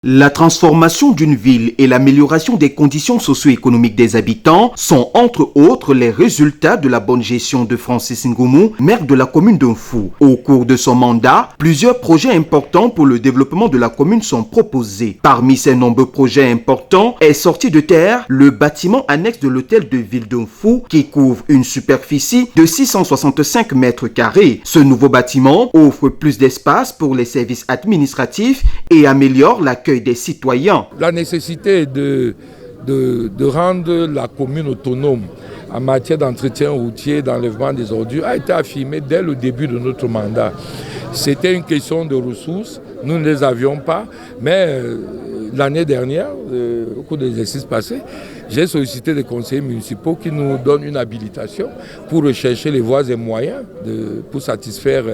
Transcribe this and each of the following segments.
La transformation d'une ville et l'amélioration des conditions socio-économiques des habitants sont entre autres les résultats de la bonne gestion de Francis Ngoumou, maire de la commune d'Unfou. Au cours de son mandat, plusieurs projets importants pour le développement de la commune sont proposés. Parmi ces nombreux projets importants est sorti de terre le bâtiment annexe de l'hôtel de ville d'Unfou qui couvre une superficie de 665 mètres carrés. Ce nouveau bâtiment offre plus d'espace pour les services administratifs et améliore l'accueil des citoyens. La nécessité de rendre la commune autonome en matière d'entretien routier, d'enlèvement des ordures a été affirmée dès le début de notre mandat. C'était une question de ressources, nous ne les avions pas, mais l'année dernière, au cours des exercices passés, j'ai sollicité des conseillers municipaux qui nous donnent une habilitation pour rechercher les voies et moyens pour satisfaire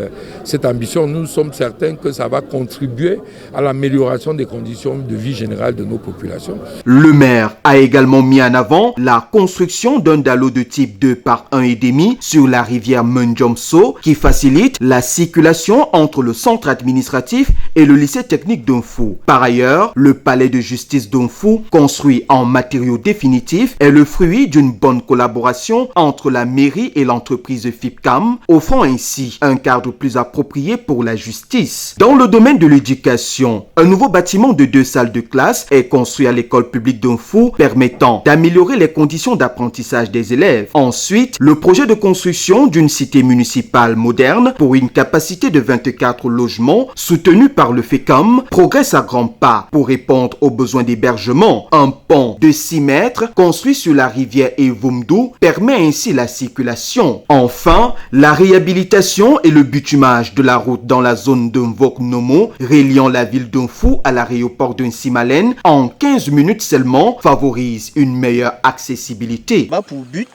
cette ambition. Nous sommes certains que ça va contribuer à l'amélioration des conditions de vie générale de nos populations. Le maire a également mis en avant la construction d'un dallo de type 2 par 1,5 sur la rivière Mundjomso qui facilite la circulation entre le centre administratif et le lycée technique d'Unfou. Par ailleurs, le palais de justice d'Unfou, construit en matériaux définitifs, est le fruit d'une bonne collaboration entre la mairie et l'entreprise FIPCAM, offrant ainsi un cadre plus approprié pour la justice. Dans le domaine de l'éducation, un nouveau bâtiment de 2 salles de classe est construit à l'école publique d'Unfou, permettant d'améliorer les conditions d'apprentissage des élèves. Ensuite, le projet de construction d'une cité municipale moderne pour une capacité de 24 logements, soutenu par le FIPCAM, progresse à grands pas pour répondre aux besoins d'hébergement. Un pont de 6 mètres construit sur la rivière Evumdu permet ainsi la circulation. Enfin, la réhabilitation et le bitumage de la route dans la zone de Mvok-Nomo, reliant la ville d'Unfou à l'aéroport de Nsimalen en 15 minutes seulement, favorise une meilleure accessibilité. Pour but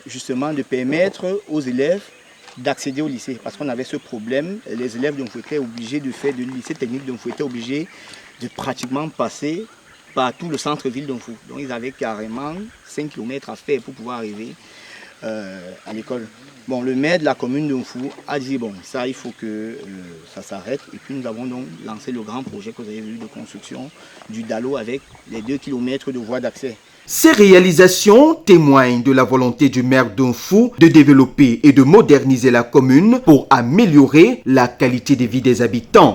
justement de permettre aux élèves d'accéder au lycée, parce qu'on avait ce problème, les élèves d'Unfou étaient obligés de faire, de lycée technique d'Unfou étaient obligés de pratiquement passer par tout le centre-ville d'Unfou. Donc ils avaient carrément 5 km à faire pour pouvoir arriver à l'école. Bon, le maire de la commune d'Unfou a dit bon, ça il faut que ça s'arrête. Et puis nous avons donc lancé le grand projet que vous avez vu de construction du dallo avec les 2 km de voies d'accès. Ces réalisations témoignent de la volonté du maire d'Unfou de développer et de moderniser la commune pour améliorer la qualité de vie des habitants.